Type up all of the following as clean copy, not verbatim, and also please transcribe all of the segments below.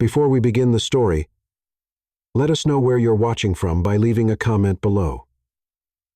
Before we begin the story, let us know where you're watching from by leaving a comment below.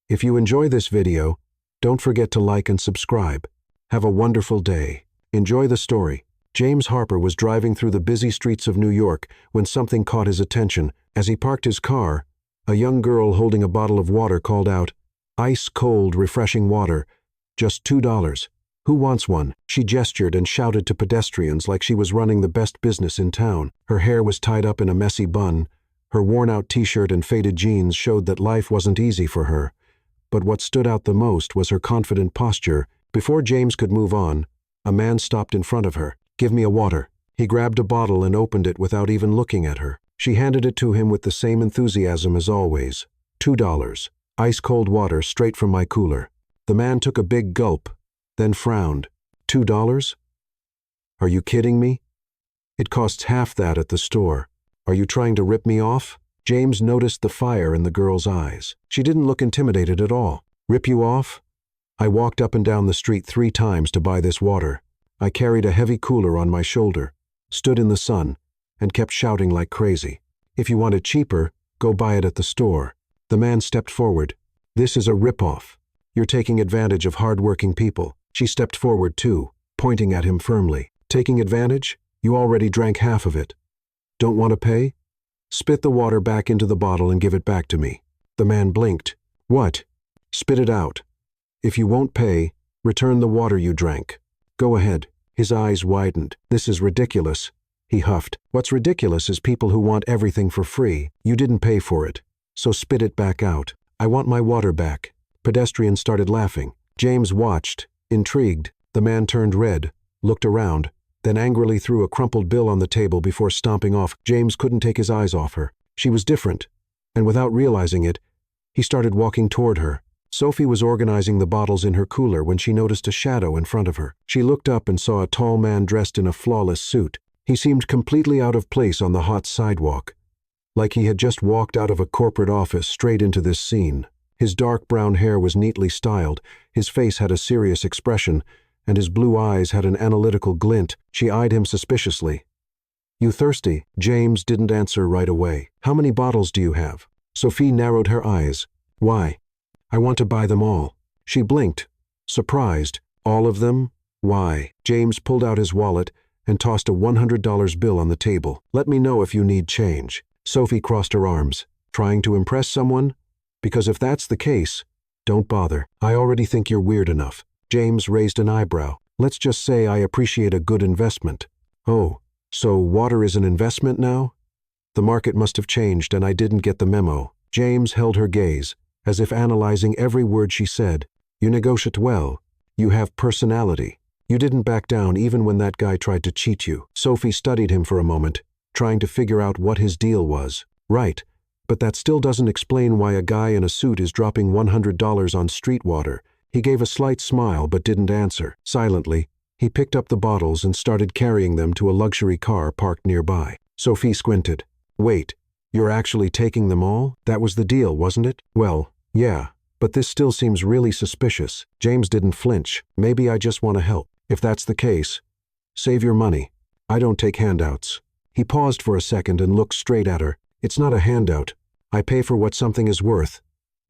If you enjoy this video, don't forget to like and subscribe. Have a wonderful day. Enjoy the story. James Harper was driving through the busy streets of New York when something caught his attention. As he parked his car, a young girl holding a bottle of water called out, "Ice-cold, refreshing water. Just $2. Who wants one?" She gestured and shouted to pedestrians like she was running the best business in town. Her hair was tied up in a messy bun. Her worn-out t-shirt and faded jeans showed that life wasn't easy for her. But what stood out the most was her confident posture. Before James could move on, a man stopped in front of her. "Give me a water." He grabbed a bottle and opened it without even looking at her. She handed it to him with the same enthusiasm as always. $2. Ice-cold water straight from my cooler. The man took a big gulp, then frowned. $2? Are you kidding me? It costs half that at the store. Are you trying to rip me off? James noticed the fire in the girl's eyes. She didn't look intimidated at all. Rip you off? I walked up and down the street 3 times to buy this water. I carried a heavy cooler on my shoulder, stood in the sun, and kept shouting like crazy. If you want it cheaper, go buy it at the store. The man stepped forward. This is a rip-off. You're taking advantage of hard-working people. She stepped forward too, pointing at him firmly. Taking advantage? You already drank half of it. Don't want to pay? Spit the water back into the bottle and give it back to me. The man blinked. What? Spit it out. If you won't pay, return the water you drank. Go ahead. His eyes widened. This is ridiculous, he huffed. What's ridiculous is people who want everything for free. You didn't pay for it, so spit it back out. I want my water back. Pedestrians started laughing. James watched, intrigued. The man turned red, looked around, then angrily threw a crumpled bill on the table before stomping off. James couldn't take his eyes off her. She was different, and without realizing it, he started walking toward her. Sophie was organizing the bottles in her cooler when she noticed a shadow in front of her. She looked up and saw a tall man dressed in a flawless suit. He seemed completely out of place on the hot sidewalk, like he had just walked out of a corporate office straight into this scene. His dark brown hair was neatly styled, his face had a serious expression, and his blue eyes had an analytical glint. She eyed him suspiciously. "You thirsty?" James didn't answer right away. "How many bottles do you have?" Sophie narrowed her eyes. "Why?" "I want to buy them all." She blinked, surprised. "All of them? Why?" James pulled out his wallet and tossed a $100 bill on the table. "Let me know if you need change." Sophie crossed her arms. "Trying to impress someone? Because if that's the case, don't bother. I already think you're weird enough." James raised an eyebrow. "Let's just say I appreciate a good investment." "Oh, so water is an investment now?" The market must have changed and I didn't get the memo. James held her gaze, as if analyzing every word she said. "You negotiate well. You have personality. You didn't back down even when that guy tried to cheat you." Sophie studied him for a moment, trying to figure out what his deal was. "Right, but that still doesn't explain why a guy in a suit is dropping $100 on street water." He gave a slight smile but didn't answer. Silently, he picked up the bottles and started carrying them to a luxury car parked nearby. Sophie squinted. "Wait, you're actually taking them all? That was the deal, wasn't it?" "Well, yeah, but this still seems really suspicious." James didn't flinch. "Maybe I just want to help. If that's the case, save your money. I don't take handouts." He paused for a second and looked straight at her. "It's not a handout. I pay for what something is worth,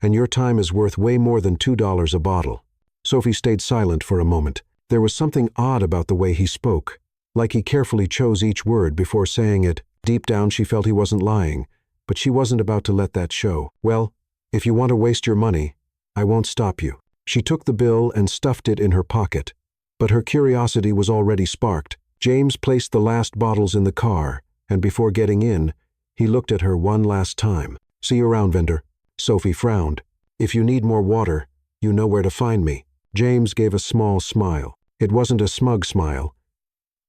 and your time is worth way more than $2 a bottle." Sophie stayed silent for a moment. There was something odd about the way he spoke, like he carefully chose each word before saying it. Deep down she felt he wasn't lying, but she wasn't about to let that show. "Well, if you want to waste your money, I won't stop you." She took the bill and stuffed it in her pocket, but her curiosity was already sparked. James placed the last bottles in the car, and before getting in, he looked at her one last time. "See you around, vendor." Sophie frowned. "If you need more water, you know where to find me." James gave a small smile. It wasn't a smug smile.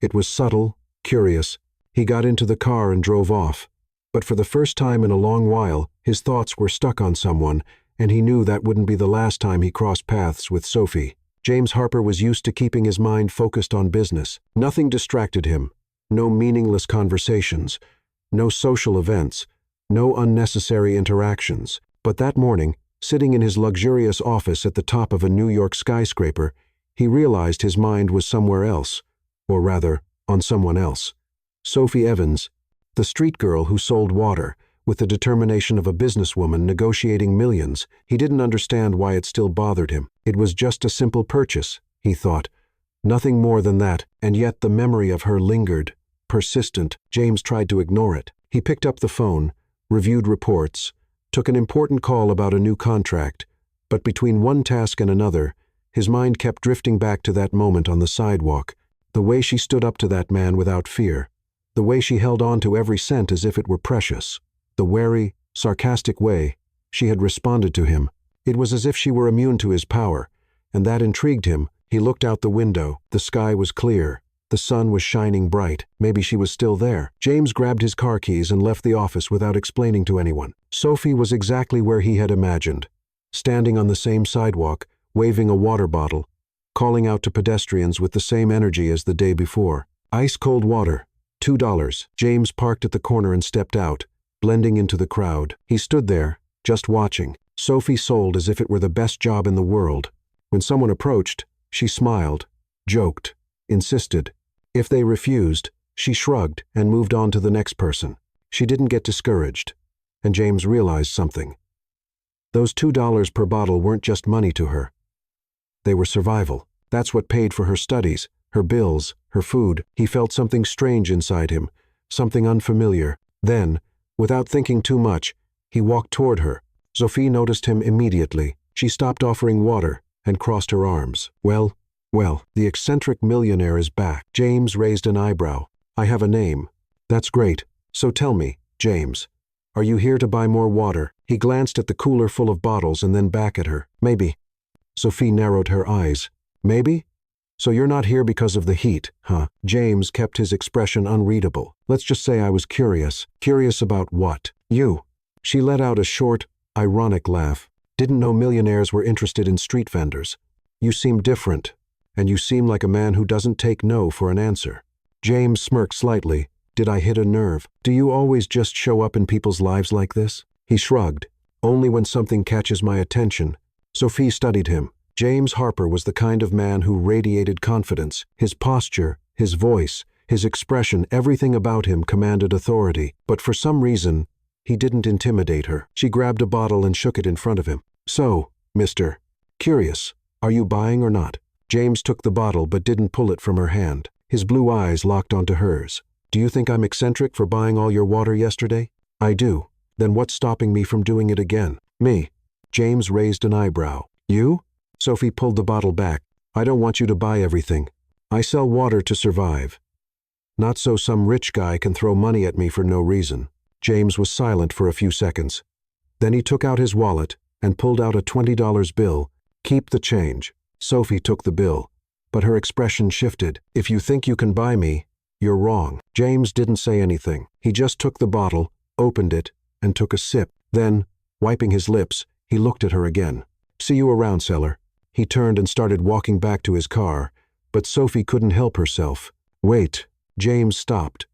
It was subtle, curious. He got into the car and drove off. But for the first time in a long while, his thoughts were stuck on someone, and he knew that wouldn't be the last time he crossed paths with Sophie. James Harper was used to keeping his mind focused on business. Nothing distracted him. No meaningless conversations. No social events. No unnecessary interactions. But that morning, sitting in his luxurious office at the top of a New York skyscraper, he realized his mind was somewhere else, or rather, on someone else. Sophie Evans, The street girl who sold water, with the determination of a businesswoman negotiating millions. He didn't understand why it still bothered him. It was just a simple purchase, he thought. Nothing more than that, and yet the memory of her lingered, persistent. James tried to ignore it. He picked up the phone, reviewed reports, took an important call about a new contract, but between one task and another, his mind kept drifting back to that moment on the sidewalk, the way she stood up to that man without fear, the way she held on to every cent as if it were precious, the wary, sarcastic way she had responded to him. It was as if she were immune to his power, and that intrigued him. He looked out the window. The sky was clear. The sun was shining bright. Maybe she was still there. James grabbed his car keys and left the office without explaining to anyone. Sophie was exactly where he had imagined, standing on the same sidewalk, waving a water bottle, calling out to pedestrians with the same energy as the day before. Ice-cold water, $2. James parked at the corner and stepped out, blending into the crowd. He stood there, just watching. Sophie sold as if it were the best job in the world. When someone approached, she smiled, joked, insisted. If they refused, she shrugged and moved on to the next person. She didn't get discouraged. And James realized something. Those $2 per bottle weren't just money to her. They were survival. That's what paid for her studies, her bills, her food. He felt something strange inside him, something unfamiliar. Then, without thinking too much, he walked toward her. Sophie noticed him immediately. She stopped offering water and crossed her arms. Well, the eccentric millionaire is back. James raised an eyebrow. I have a name. That's great. So tell me, James, are you here to buy more water? He glanced at the cooler full of bottles and then back at her. Maybe. Sophie narrowed her eyes. Maybe? So you're not here because of the heat, huh? James kept his expression unreadable. Let's just say I was curious. Curious about what? You. She let out a short, ironic laugh. Didn't know millionaires were interested in street vendors. You seem different, and you seem like a man who doesn't take no for an answer. James smirked slightly. Did I hit a nerve? Do you always just show up in people's lives like this? He shrugged. Only when something catches my attention. Sophie studied him. James Harper was the kind of man who radiated confidence. His posture, his voice, his expression, everything about him commanded authority. But for some reason, he didn't intimidate her. She grabbed a bottle and shook it in front of him. So, Mr. Curious, are you buying or not? James took the bottle but didn't pull it from her hand. His blue eyes locked onto hers. Do you think I'm eccentric for buying all your water yesterday? I do. Then what's stopping me from doing it again? Me. James raised an eyebrow. You? Sophie pulled the bottle back. I don't want you to buy everything. I sell water to survive. Not so some rich guy can throw money at me for no reason. James was silent for a few seconds. Then he took out his wallet and pulled out a $20 bill. Keep the change. Sophie took the bill, but her expression shifted. If you think you can buy me, you're wrong. James didn't say anything. He just took the bottle, opened it, and took a sip. Then, wiping his lips, he looked at her again. See you around, Seller. He turned and started walking back to his car, but Sophie couldn't help herself. Wait. James stopped,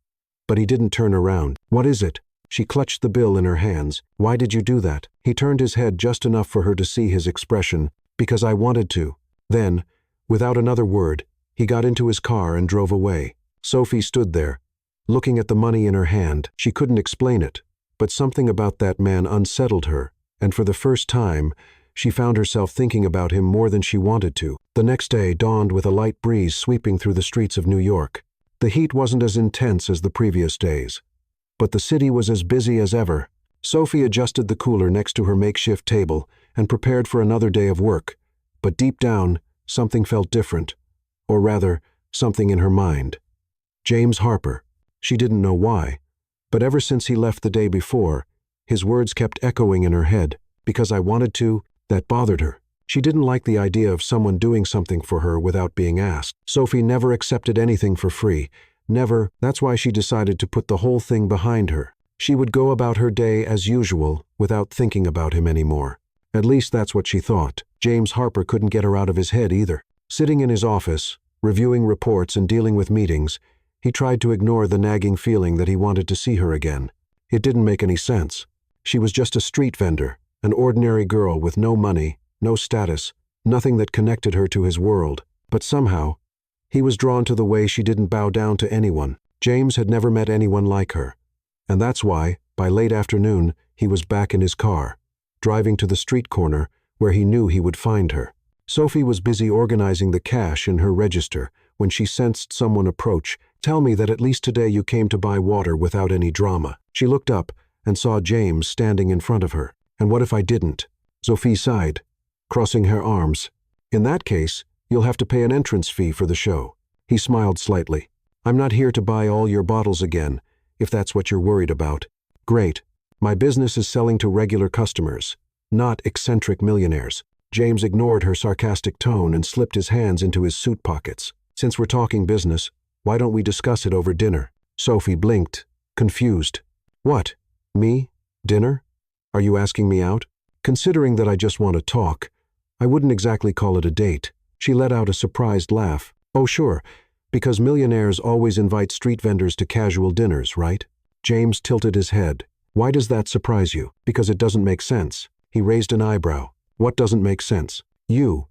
but he didn't turn around. What is it? She clutched the bill in her hands. Why did you do that? He turned his head just enough for her to see his expression. Because I wanted to. Then, without another word, he got into his car and drove away. Sophie stood there, looking at the money in her hand. She couldn't explain it, but something about that man unsettled her, and for the first time, she found herself thinking about him more than she wanted to. The next day dawned with a light breeze sweeping through the streets of New York. The heat wasn't as intense as the previous days, but the city was as busy as ever. Sophie adjusted the cooler next to her makeshift table and prepared for another day of work, but deep down, something felt different, or rather, something in her mind. James Harper. She didn't know why, but ever since he left the day before, his words kept echoing in her head. Because I wanted to, that bothered her. She didn't like the idea of someone doing something for her without being asked. Sophie never accepted anything for free. Never. That's why she decided to put the whole thing behind her. She would go about her day as usual without thinking about him anymore. At least that's what she thought. James Harper couldn't get her out of his head either. Sitting in his office, reviewing reports and dealing with meetings, he tried to ignore the nagging feeling that he wanted to see her again. It didn't make any sense. She was just a street vendor, an ordinary girl with no money, no status, nothing that connected her to his world. But somehow, he was drawn to the way she didn't bow down to anyone. James had never met anyone like her. And that's why, by late afternoon, he was back in his car, driving to the street corner where he knew he would find her. Sophie was busy organizing the cash in her register when she sensed someone approach. "Tell me that at least today you came to buy water without any drama." She looked up and saw James standing in front of her. "And what if I didn't?" Sophie sighed, crossing her arms. "In that case, you'll have to pay an entrance fee for the show." He smiled slightly. "I'm not here to buy all your bottles again, if that's what you're worried about." "Great. My business is selling to regular customers, not eccentric millionaires." James ignored her sarcastic tone and slipped his hands into his suit pockets. "Since we're talking business, why don't we discuss it over dinner?" Sophie blinked, confused. "What? Me? Dinner? Are you asking me out?" "Considering that I just want to talk, I wouldn't exactly call it a date." She let out a surprised laugh. "Oh sure, because millionaires always invite street vendors to casual dinners, right?" James tilted his head. "Why does that surprise you?" "Because it doesn't make sense." He raised an eyebrow. "What doesn't make sense?" "You,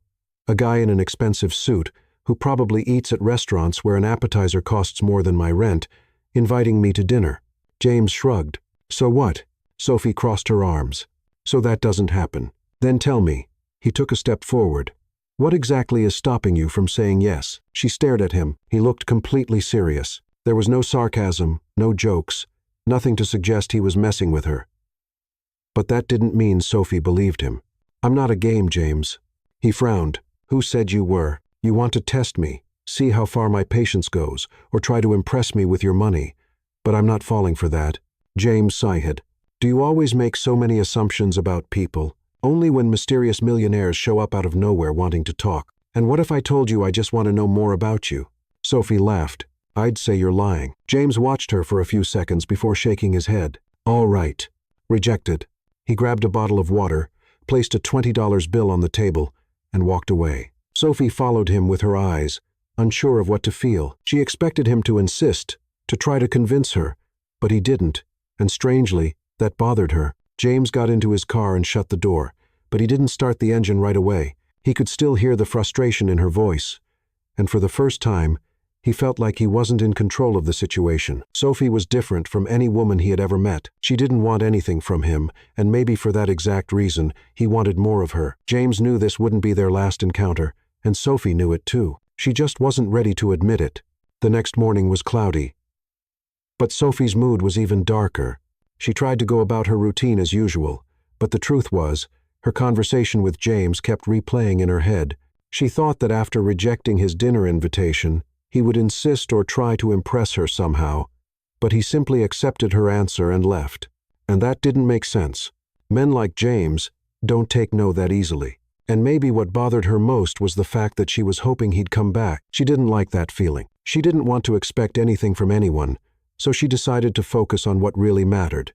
a guy in an expensive suit, who probably eats at restaurants where an appetizer costs more than my rent, inviting me to dinner." James shrugged. "So what?" Sophie crossed her arms. "So that doesn't happen. Then tell me." He took a step forward. "What exactly is stopping you from saying yes?" She stared at him. He looked completely serious. There was no sarcasm, no jokes, nothing to suggest he was messing with her. But that didn't mean Sophie believed him. "I'm not a game, James." He frowned. "Who said you were? You want to test me, see how far my patience goes, or try to impress me with your money. But I'm not falling for that." James sighed. "Do you always make so many assumptions about people? Only when mysterious millionaires show up out of nowhere wanting to talk. And what if I told you I just want to know more about you?" Sophie laughed. "I'd say you're lying." James watched her for a few seconds before shaking his head. "All right." Rejected. He grabbed a bottle of water, placed a $20 bill on the table, and walked away. Sophie followed him with her eyes, unsure of what to feel. She expected him to insist, to try to convince her, but he didn't, and strangely, that bothered her. James got into his car and shut the door, but he didn't start the engine right away. He could still hear the frustration in her voice, and for the first time, he felt like he wasn't in control of the situation. Sophie was different from any woman he had ever met. She didn't want anything from him, and maybe for that exact reason, he wanted more of her. James knew this wouldn't be their last encounter, and Sophie knew it too. She just wasn't ready to admit it. The next morning was cloudy. But Sophie's mood was even darker. She tried to go about her routine as usual, but the truth was, her conversation with James kept replaying in her head. She thought that after rejecting his dinner invitation, he would insist or try to impress her somehow, but he simply accepted her answer and left. And that didn't make sense. Men like James don't take no that easily. And maybe what bothered her most was the fact that she was hoping he'd come back. She didn't like that feeling. She didn't want to expect anything from anyone, so she decided to focus on what really mattered.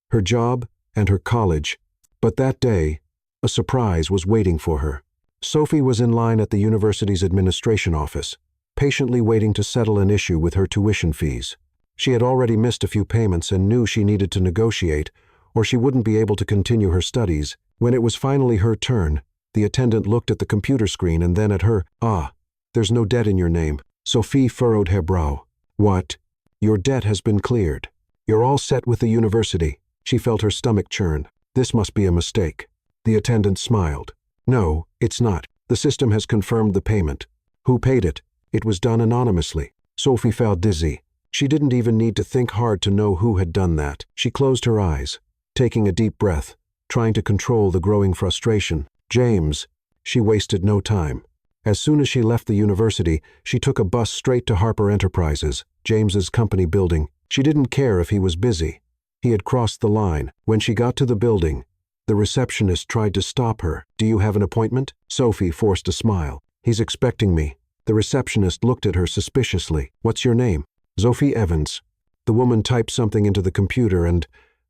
Her job and her college. But that day, a surprise was waiting for her. Sophie was in line at the university's administration office, patiently waiting to settle an issue with her tuition fees. She had already missed a few payments and knew she needed to negotiate, or she wouldn't be able to continue her studies. When it was finally her turn, the attendant looked at the computer screen and then at her. "Ah, there's no debt in your name." Sophie furrowed her brow. "What? Your debt has been cleared. You're all set with the university." She felt her stomach churn. This must be a mistake. The attendant smiled. "No, it's not. The system has confirmed the payment." "Who paid it?" "It was done anonymously." Sophie felt dizzy. She didn't even need to think hard to know who had done that. She closed her eyes, taking a deep breath, trying to control the growing frustration. James. She wasted no time. As soon as she left the university, she took a bus straight to Harper Enterprises, James's company building. She didn't care if he was busy. He had crossed the line. When she got to the building, the receptionist tried to stop her. "Do you have an appointment?" Sophie forced a smile. "He's expecting me." The receptionist looked at her suspiciously. "What's your name?" "Sophie Evans." The woman typed something into the computer and,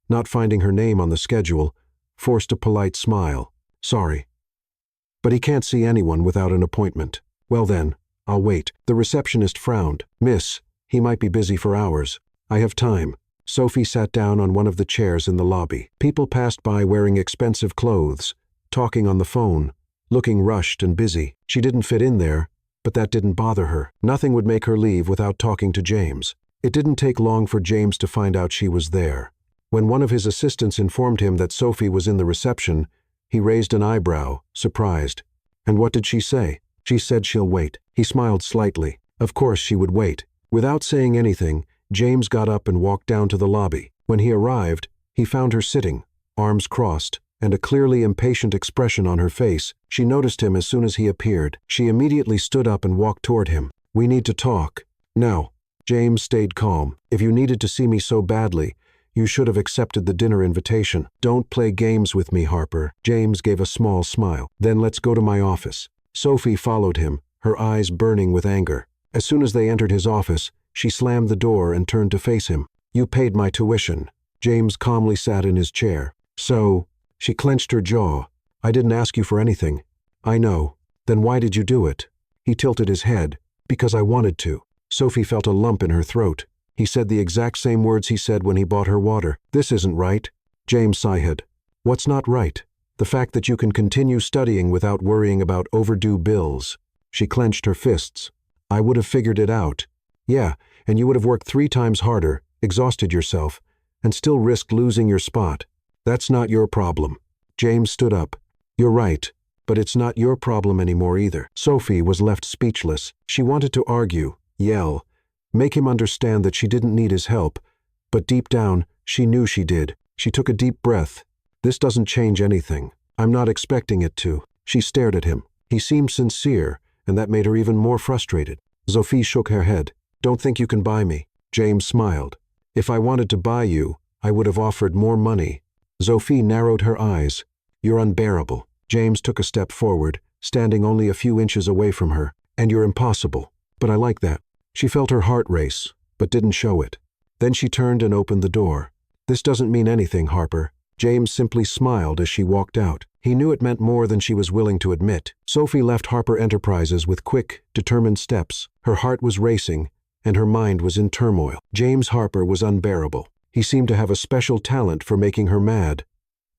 not finding her name on the schedule, forced a polite smile. "Sorry. But he can't see anyone without an appointment." "Well then, I'll wait." The receptionist frowned. "Miss, he might be busy for hours. I have time." Sophie sat down on one of the chairs in the lobby. People passed by wearing expensive clothes, talking on the phone, looking rushed and busy. She didn't fit in there, but that didn't bother her. Nothing would make her leave without talking to James. It didn't take long for James to find out she was there. When one of his assistants informed him that Sophie was in the reception, he raised an eyebrow, surprised. And what did she say? She said she'll wait. He smiled slightly. Of course she would wait. Without saying anything, James got up and walked down to the lobby. When he arrived, he found her sitting, arms crossed, and a clearly impatient expression on her face. She noticed him as soon as he appeared. She immediately stood up and walked toward him. "We need to talk." "No." James stayed calm. "If you needed to see me so badly, you should have accepted the dinner invitation. Don't play games with me, Harper." James gave a small smile. "Then let's go to my office." Sophie followed him, her eyes burning with anger. As soon as they entered his office, she slammed the door and turned to face him. "You paid my tuition." James calmly sat in his chair. "So?" She clenched her jaw. "I didn't ask you for anything." "I know. Then why did you do it?" He tilted his head. "Because I wanted to." Sophie felt a lump in her throat. He said the exact same words he said when he bought her water. "This isn't right." James sighed. "What's not right?" "The fact that you can continue studying without worrying about overdue bills." She clenched her fists. "I would have figured it out." "Yeah, and you would have worked 3 times harder, exhausted yourself, and still risked losing your spot. That's not your problem." James stood up. "You're right, but it's not your problem anymore either." Sophie was left speechless. She wanted to argue, yell, make him understand that she didn't need his help, but deep down, she knew she did. She took a deep breath. "This doesn't change anything. I'm not expecting it to." She stared at him. He seemed sincere, and that made her even more frustrated. Sophie shook her head. "Don't think you can buy me." James smiled. "If I wanted to buy you, I would have offered more money." Sophie narrowed her eyes. "You're unbearable." James took a step forward, standing only a few inches away from her. "And you're impossible. But I like that." She felt her heart race, but didn't show it. Then she turned and opened the door. "This doesn't mean anything, Harper." James simply smiled as she walked out. He knew it meant more than she was willing to admit. Sophie left Harper Enterprises with quick, determined steps. Her heart was racing, and her mind was in turmoil. James Harper was unbearable. He seemed to have a special talent for making her mad,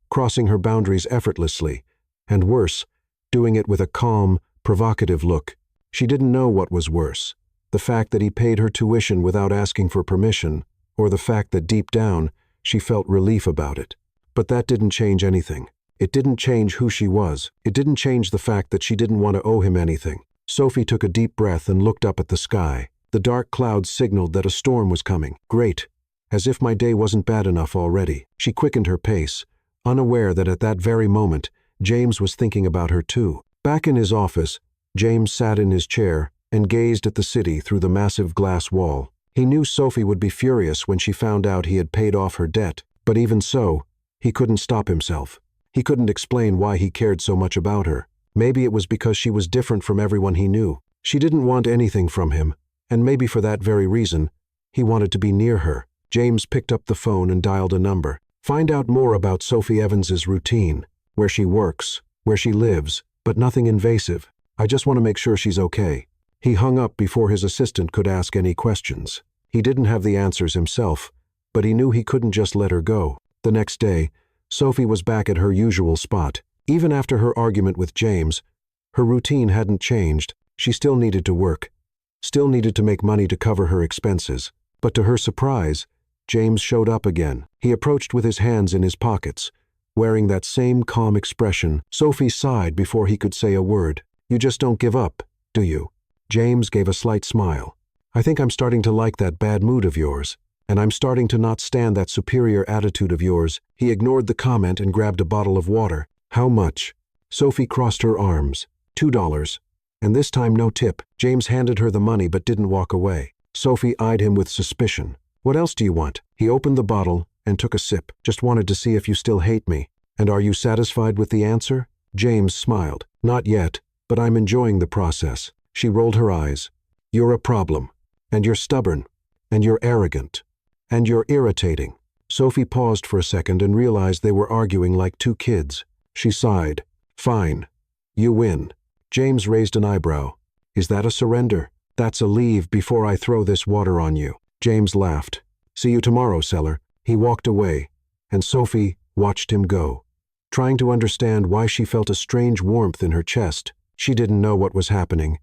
crossing her boundaries effortlessly, and worse, doing it with a calm, provocative look. She didn't know what was worse, the fact that he paid her tuition without asking for permission, or the fact that deep down, she felt relief about it. But that didn't change anything. It didn't change who she was. It didn't change the fact that she didn't want to owe him anything. Sophie took a deep breath and looked up at the sky. The dark clouds signaled that a storm was coming. Great. As if my day wasn't bad enough already. She quickened her pace, unaware that at that very moment, James was thinking about her too. Back in his office, James sat in his chair and gazed at the city through the massive glass wall. He knew Sophie would be furious when she found out he had paid off her debt, but even so, he couldn't stop himself. He couldn't explain why he cared so much about her. Maybe it was because she was different from everyone he knew. She didn't want anything from him, and maybe for that very reason, he wanted to be near her. James picked up the phone and dialed a number. "Find out more about Sophie Evans's routine, where she works, where she lives, but nothing invasive. I just want to make sure she's okay." He hung up before his assistant could ask any questions. He didn't have the answers himself, but he knew he couldn't just let her go. The next day, Sophie was back at her usual spot. Even after her argument with James, her routine hadn't changed. She still needed to work, still needed to make money to cover her expenses. But to her surprise, James showed up again. He approached with his hands in his pockets, wearing that same calm expression. Sophie sighed before he could say a word. "You just don't give up, do you?" James gave a slight smile. "I think I'm starting to like that bad mood of yours, and I'm starting to not stand that superior attitude of yours." He ignored the comment and grabbed a bottle of water. "How much?" Sophie crossed her arms. $2. And this time no tip. James handed her the money but didn't walk away. Sophie eyed him with suspicion. "What else do you want?" He opened the bottle and took a sip. "Just wanted to see if you still hate me. And are you satisfied with the answer?" James smiled. "Not yet, but I'm enjoying the process." She rolled her eyes. "You're a problem. And you're stubborn. And you're arrogant. And you're irritating." Sophie paused for a second and realized they were arguing like 2 kids. She sighed. "Fine. You win." James raised an eyebrow. "Is that a surrender?" "That's a leave before I throw this water on you." James laughed. "See you tomorrow, Seller." He walked away, and Sophie watched him go, trying to understand why she felt a strange warmth in her chest. She didn't know what was happening,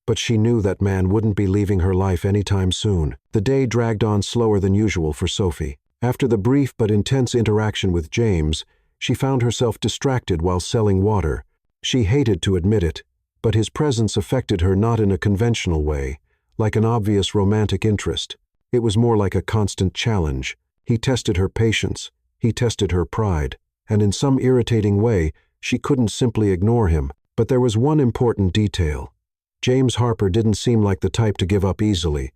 but she knew that man wouldn't be leaving her life anytime soon. The day dragged on slower than usual for Sophie. After the brief but intense interaction with James, she found herself distracted while selling water. She hated to admit it, but his presence affected her not in a conventional way, like an obvious romantic interest. It was more like a constant challenge. He tested her patience, he tested her pride, and in some irritating way, she couldn't simply ignore him. But there was one important detail. James Harper didn't seem like the type to give up easily,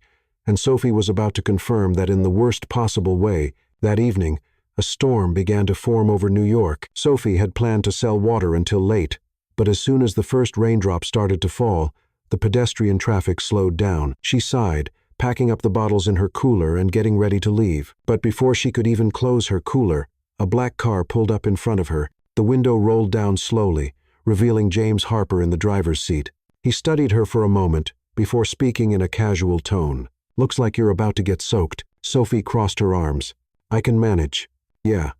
and Sophie was about to confirm that in the worst possible way. That evening, a storm began to form over New York. Sophie had planned to sell water until late, but as soon as the first raindrops started to fall, the pedestrian traffic slowed down. She sighed, packing up the bottles in her cooler and getting ready to leave. But before she could even close her cooler, a black car pulled up in front of her. The window rolled down slowly, revealing James Harper in the driver's seat. He studied her for a moment, before speaking in a casual tone. "Looks like you're about to get soaked." Sophie crossed her arms. "I can manage." "Yeah.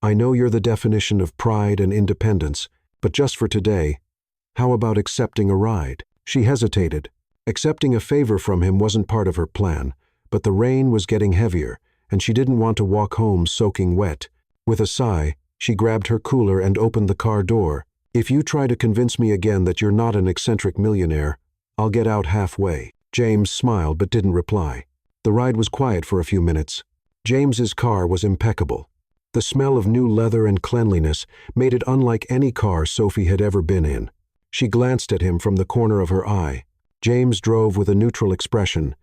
I know you're the definition of pride and independence, but just for today, how about accepting a ride?" She hesitated. Accepting a favor from him wasn't part of her plan, but the rain was getting heavier, and she didn't want to walk home soaking wet. With a sigh, she grabbed her cooler and opened the car door. "If you try to convince me again that you're not an eccentric millionaire, I'll get out halfway." James smiled but didn't reply. The ride was quiet for a few minutes. James's car was impeccable. The smell of new leather and cleanliness made it unlike any car Sophie had ever been in. She glanced at him from the corner of her eye. James drove with a neutral expression,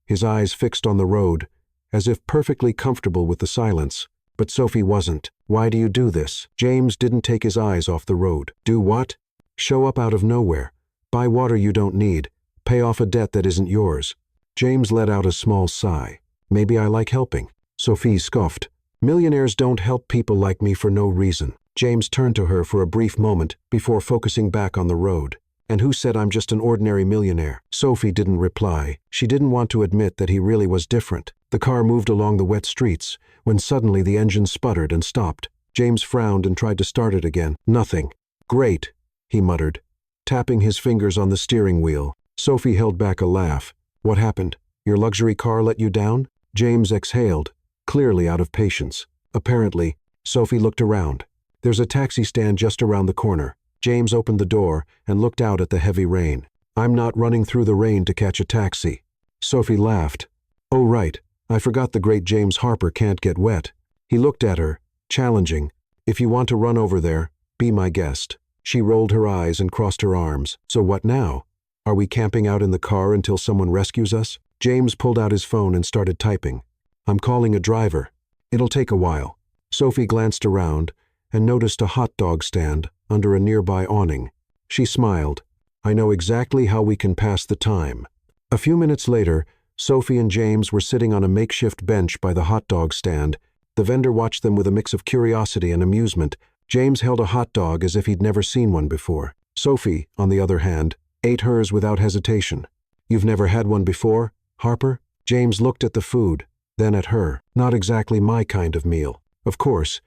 his eyes fixed on the road, as if perfectly comfortable with the silence. But Sophie wasn't. "Why do you do this?" James didn't take his eyes off the road. "Do what?" "Show up out of nowhere. Buy water you don't need. Pay off a debt that isn't yours." James let out a small sigh. "Maybe I like helping." Sophie scoffed. "Millionaires don't help people like me for no reason." James turned to her for a brief moment before focusing back on the road. "And who said I'm just an ordinary millionaire?" Sophie didn't reply. She didn't want to admit that he really was different. The car moved along the wet streets, when suddenly the engine sputtered and stopped. James frowned and tried to start it again. "Nothing." "Great," he muttered, tapping his fingers on the steering wheel. Sophie held back a laugh. "What happened? Your luxury car let you down?" James exhaled, clearly out of patience. "Apparently." Sophie looked around. "There's a taxi stand just around the corner." James opened the door and looked out at the heavy rain. "I'm not running through the rain to catch a taxi." Sophie laughed. "Oh right, I forgot the great James Harper can't get wet." He looked at her, challenging. "If you want to run over there, be my guest." She rolled her eyes and crossed her arms. "So what now? Are we camping out in the car until someone rescues us?" James pulled out his phone and started typing. "I'm calling a driver. It'll take a while." Sophie glanced around and noticed a hot dog stand under a nearby awning. She smiled. "I know exactly how we can pass the time." A few minutes later, Sophie and James were sitting on a makeshift bench by the hot dog stand. The vendor watched them with a mix of curiosity and amusement. James held a hot dog as if he'd never seen one before. Sophie, on the other hand, ate hers without hesitation. "You've never had one before, Harper?" James looked at the food, then at her. "Not exactly my kind of meal." "Of course.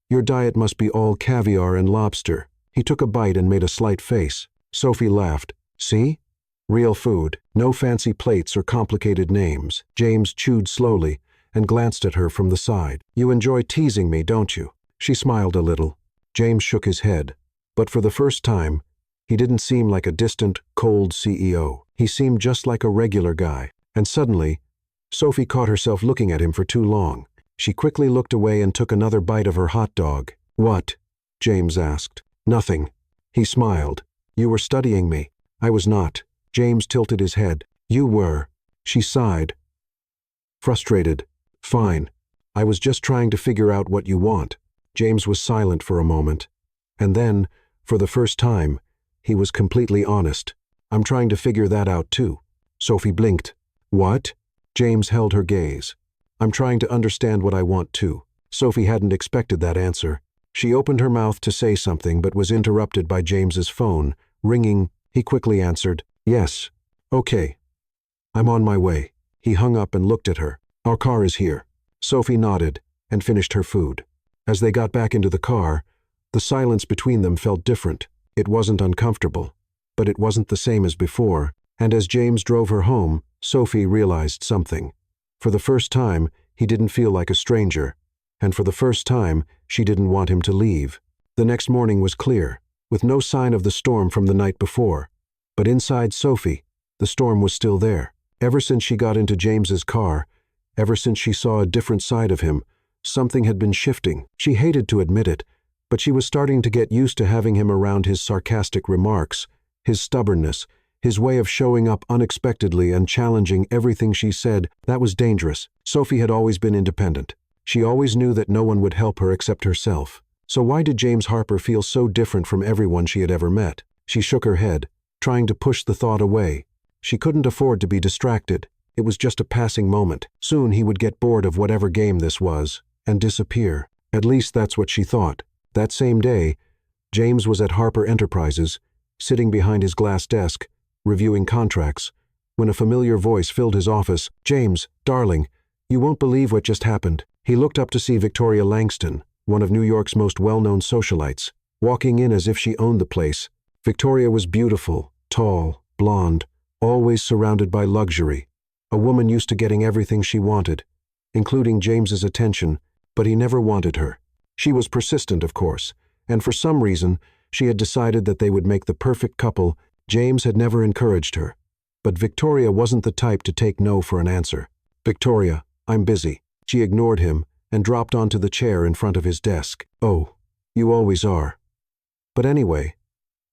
Your diet must be all caviar and lobster." He took a bite and made a slight face. Sophie laughed. "See? Real food. No fancy plates or complicated names." James chewed slowly and glanced at her from the side. "You enjoy teasing me, don't you?" She smiled a little. James shook his head. But for the first time, he didn't seem like a distant, cold CEO. He seemed just like a regular guy. And suddenly, Sophie caught herself looking at him for too long. She quickly looked away and took another bite of her hot dog. "What?" James asked. "Nothing." He smiled. "You were studying me." "I was not." James tilted his head. "You were." She sighed. Frustrated. "Fine. I was just trying to figure out what you want." James was silent for a moment. And then, for the first time, he was completely honest. "I'm trying to figure that out too." Sophie blinked. "What?" James held her gaze. "I'm trying to understand what I want too." Sophie hadn't expected that answer. She opened her mouth to say something but was interrupted by James's phone, ringing. He quickly answered, "Yes. Okay. I'm on my way." He hung up and looked at her. "Our car is here." Sophie nodded and finished her food. As they got back into the car, the silence between them felt different. It wasn't uncomfortable, but it wasn't the same as before. And as James drove her home, Sophie realized something. For the first time, he didn't feel like a stranger. And for the first time, she didn't want him to leave. The next morning was clear, with no sign of the storm from the night before. But inside Sophie, the storm was still there. Ever since she got into James's car, ever since she saw a different side of him, something had been shifting. She hated to admit it, but she was starting to get used to having him around. His sarcastic remarks, his stubbornness, his way of showing up unexpectedly and challenging everything she said. That was dangerous. Sophie had always been independent. She always knew that no one would help her except herself. So why did James Harper feel so different from everyone she had ever met? She shook her head, trying to push the thought away. She couldn't afford to be distracted. It was just a passing moment. Soon he would get bored of whatever game this was and disappear. At least that's what she thought. That same day, James was at Harper Enterprises, sitting behind his glass desk, reviewing contracts, when a familiar voice filled his office. "James, darling, you won't believe what just happened." He looked up to see Victoria Langston, one of New York's most well-known socialites, walking in as if she owned the place. Victoria was beautiful, tall, blonde, always surrounded by luxury. A woman used to getting everything she wanted, including James's attention, but he never wanted her. She was persistent, of course, and for some reason, she had decided that they would make the perfect couple. James had never encouraged her. But Victoria wasn't the type to take no for an answer. "Victoria, I'm busy." She ignored him and dropped onto the chair in front of his desk. "Oh, you always are. But anyway,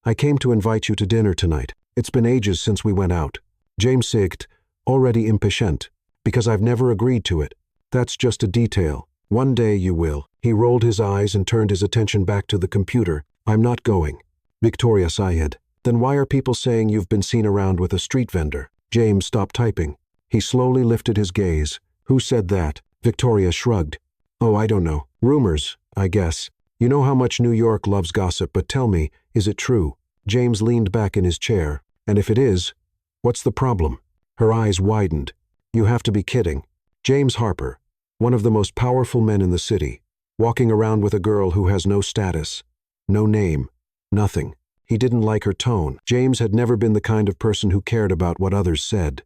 I came to invite you to dinner tonight. It's been ages since we went out." James sighed, already impatient, "Because I've never agreed to it. That's just a detail. One day you will." He rolled his eyes and turned his attention back to the computer. "I'm not going." Victoria sighed. "Then why are people saying you've been seen around with a street vendor?" James stopped typing. He slowly lifted his gaze. "Who said that?" Victoria shrugged. "Oh, I don't know. Rumors, I guess. You know how much New York loves gossip, but tell me, is it true?" James leaned back in his chair. "And if it is, what's the problem?" Her eyes widened. "You have to be kidding. James Harper, one of the most powerful men in the city, walking around with a girl who has no status, no name, nothing." He didn't like her tone. James had never been the kind of person who cared about what others said.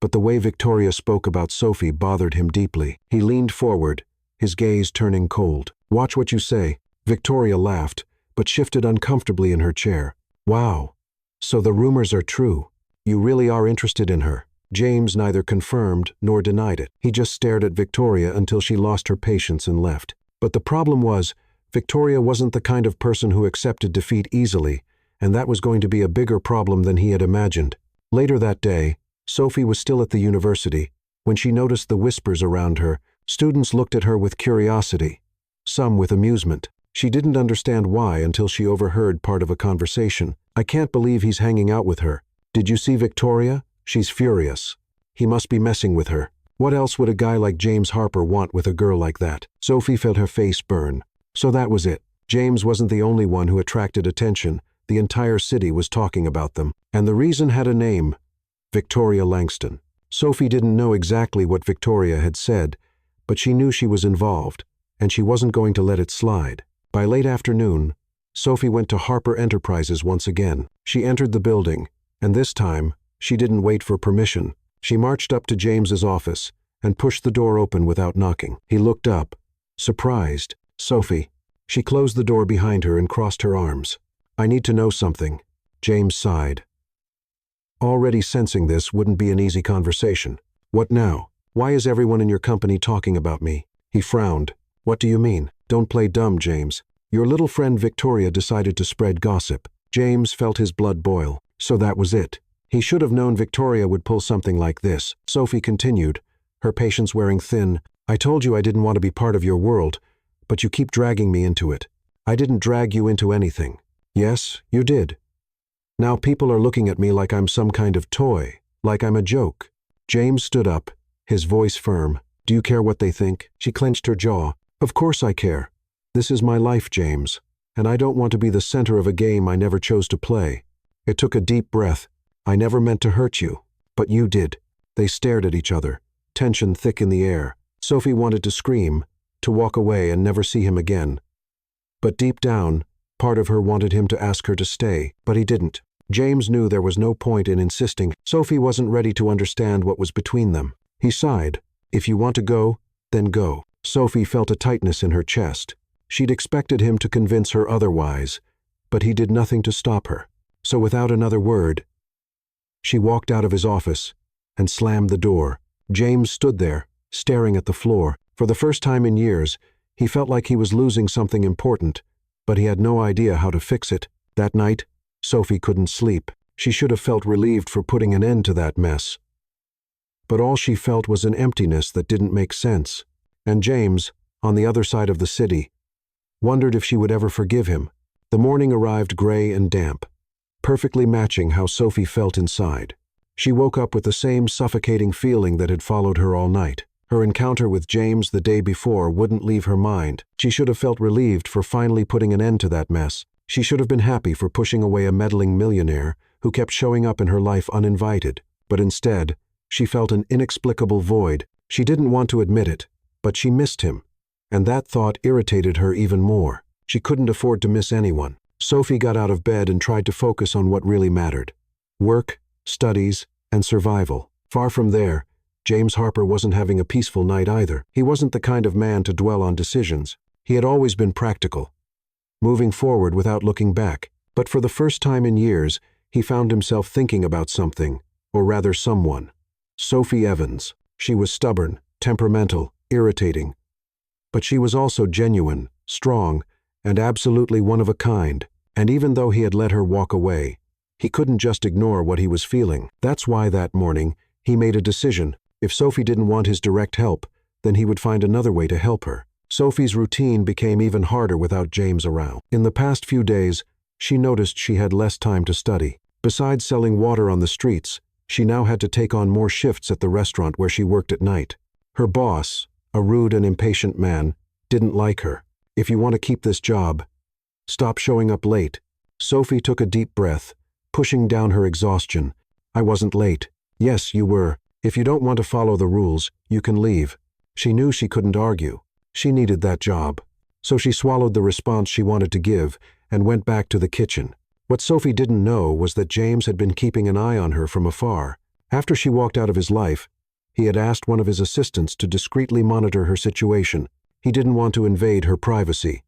But the way Victoria spoke about Sophie bothered him deeply. He leaned forward, his gaze turning cold. "Watch what you say." Victoria laughed, but shifted uncomfortably in her chair. "Wow. So the rumors are true. You really are interested in her." James neither confirmed nor denied it. He just stared at Victoria until she lost her patience and left. But the problem was, Victoria wasn't the kind of person who accepted defeat easily, and that was going to be a bigger problem than he had imagined. Later that day, Sophie was still at the university. When she noticed the whispers around her, students looked at her with curiosity, some with amusement. She didn't understand why until she overheard part of a conversation. "I can't believe he's hanging out with her. Did you see Victoria? She's furious. He must be messing with her. What else would a guy like James Harper want with a girl like that?" Sophie felt her face burn. So that was it. James wasn't the only one who attracted attention. The entire city was talking about them. And the reason had a name: Victoria Langston. Sophie didn't know exactly what Victoria had said, but she knew she was involved, and she wasn't going to let it slide. By late afternoon, Sophie went to Harper Enterprises once again. She entered the building, and this time, she didn't wait for permission. She marched up to James's office and pushed the door open without knocking. He looked up, surprised. "Sophie." She closed the door behind her and crossed her arms. "I need to know something." James sighed. Already sensing this wouldn't be an easy conversation. "What now? Why is everyone in your company talking about me?" He frowned. "What do you mean?" "Don't play dumb, James. Your little friend Victoria decided to spread gossip." James felt his blood boil. So that was it. He should have known Victoria would pull something like this. Sophie continued, her patience wearing thin. "I told you I didn't want to be part of your world, but you keep dragging me into it." "I didn't drag you into anything." "Yes, you did. Now people are looking at me like I'm some kind of toy, like I'm a joke." James stood up, his voice firm. "Do you care what they think?" She clenched her jaw. "Of course I care. This is my life, James, and I don't want to be the center of a game I never chose to play." It took a deep breath. "I never meant to hurt you, but you did." They stared at each other, tension thick in the air. Sophie wanted to scream, to walk away and never see him again. But deep down, part of her wanted him to ask her to stay, but he didn't. James knew there was no point in insisting. Sophie wasn't ready to understand what was between them. He sighed. If you want to go, then go. Sophie felt a tightness in her chest. She'd expected him to convince her otherwise, but he did nothing to stop her. So without another word, she walked out of his office and slammed the door. James stood there, staring at the floor. For the first time in years, he felt like he was losing something important, but he had no idea how to fix it. That night, Sophie couldn't sleep. She should have felt relieved for putting an end to that mess. But all she felt was an emptiness that didn't make sense. And James, on the other side of the city, wondered if she would ever forgive him. The morning arrived gray and damp, perfectly matching how Sophie felt inside. She woke up with the same suffocating feeling that had followed her all night. Her encounter with James the day before wouldn't leave her mind. She should have felt relieved for finally putting an end to that mess. She should have been happy for pushing away a meddling millionaire who kept showing up in her life uninvited. But instead, she felt an inexplicable void. She didn't want to admit it, but she missed him. And that thought irritated her even more. She couldn't afford to miss anyone. Sophie got out of bed and tried to focus on what really mattered: work, studies, and survival. Far from there, James Harper wasn't having a peaceful night either. He wasn't the kind of man to dwell on decisions. He had always been practical, moving forward without looking back. But for the first time in years, he found himself thinking about something, or rather someone. Sophie Evans. She was stubborn, temperamental, irritating. But she was also genuine, strong, and absolutely one of a kind. And even though he had let her walk away, he couldn't just ignore what he was feeling. That's why that morning, he made a decision. If Sophie didn't want his direct help, then he would find another way to help her. Sophie's routine became even harder without James around. In the past few days, she noticed she had less time to study. Besides selling water on the streets, she now had to take on more shifts at the restaurant where she worked at night. Her boss, a rude and impatient man, didn't like her. If you want to keep this job, stop showing up late. Sophie took a deep breath, pushing down her exhaustion. I wasn't late. Yes, you were. If you don't want to follow the rules, you can leave. She knew she couldn't argue. She needed that job. So she swallowed the response she wanted to give and went back to the kitchen. What Sophie didn't know was that James had been keeping an eye on her from afar. After she walked out of his life, he had asked one of his assistants to discreetly monitor her situation. He didn't want to invade her privacy.